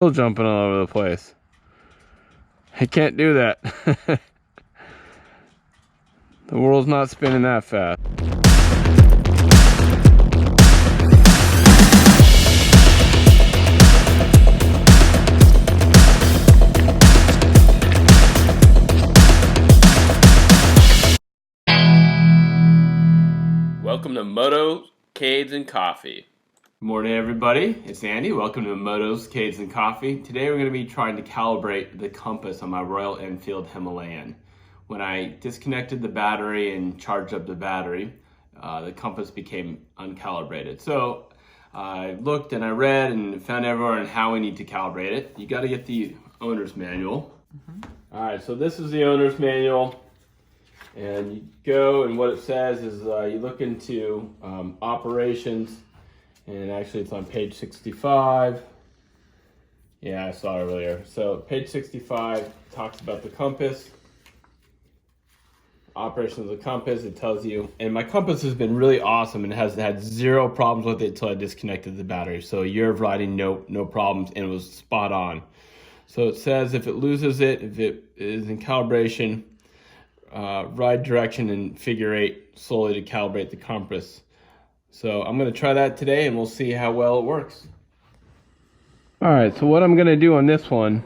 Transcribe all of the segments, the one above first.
Still jumping all over the place. I can't do that. The world's not spinning that fast. Welcome to motoscades&coffee. Good morning, everybody. It's Andy. Welcome to motoscades&coffee. Today we're going to be trying to calibrate the compass on my Royal Enfield Himalayan. When I disconnected the battery and charged up the battery, the compass became uncalibrated. So I looked and I read and found everywhere on how we need to calibrate it. You got to get the owner's manual. All right, so this is the owner's manual. And you go, and what it says is you look into operations, and actually it's on page 65. Yeah, I saw it earlier. So page 65 talks about the compass, operations of the compass. It tells you, and my compass has been really awesome and has had zero problems with it until I disconnected the battery. So a year of riding, no problems, and it was spot on. So it says if it loses it, if it is in calibration, ride direction and figure 8 slowly to calibrate the compass. So I'm going to try that today and we'll see how well it works. Alright, so what I'm going to do on this one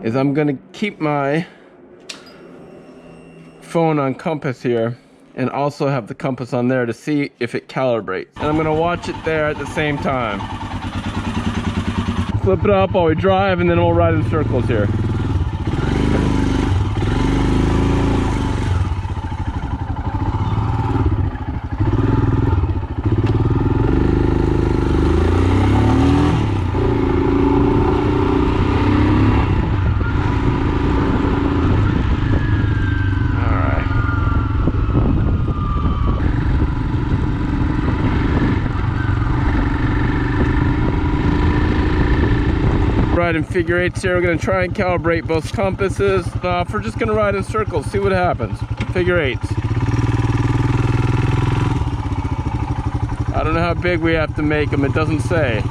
is I'm going to keep my phone on compass here and also have the compass on there to see if it calibrates. And I'm going to watch it there at the same time. Flip it up while we drive and then we'll ride in circles here. Ride in figure 8s here. We're going to try and calibrate both compasses. We're just going to ride in circles, see what happens. Figure 8s. I don't know how big we have to make them, it doesn't say.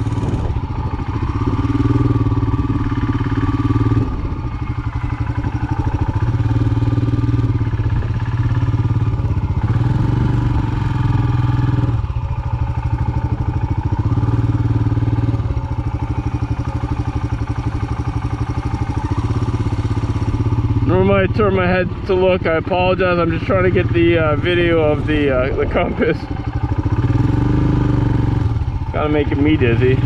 Normally I turn my head to look. I apologize. I'm just trying to get the video of the compass. Kind of making me dizzy.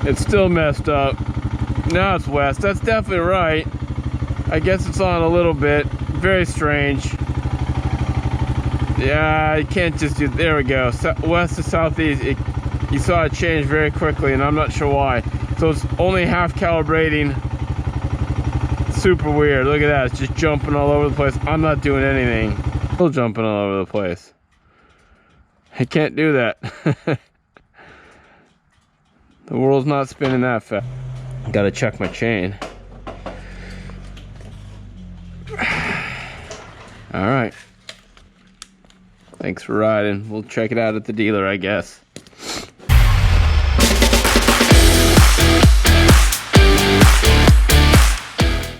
It's still messed up. Now it's west. That's definitely right. I guess it's on a little bit. Very strange. Yeah, I can't just do. There we go. West to southeast. You saw it change very quickly, and I'm not sure why. So it's only half calibrating. Super weird. Look at that. It's just jumping all over the place. I'm not doing anything. Still jumping all over the place. I can't do that. The world's not spinning that fast. Gotta check my chain. Alright. Thanks for riding. We'll check it out at the dealer, I guess.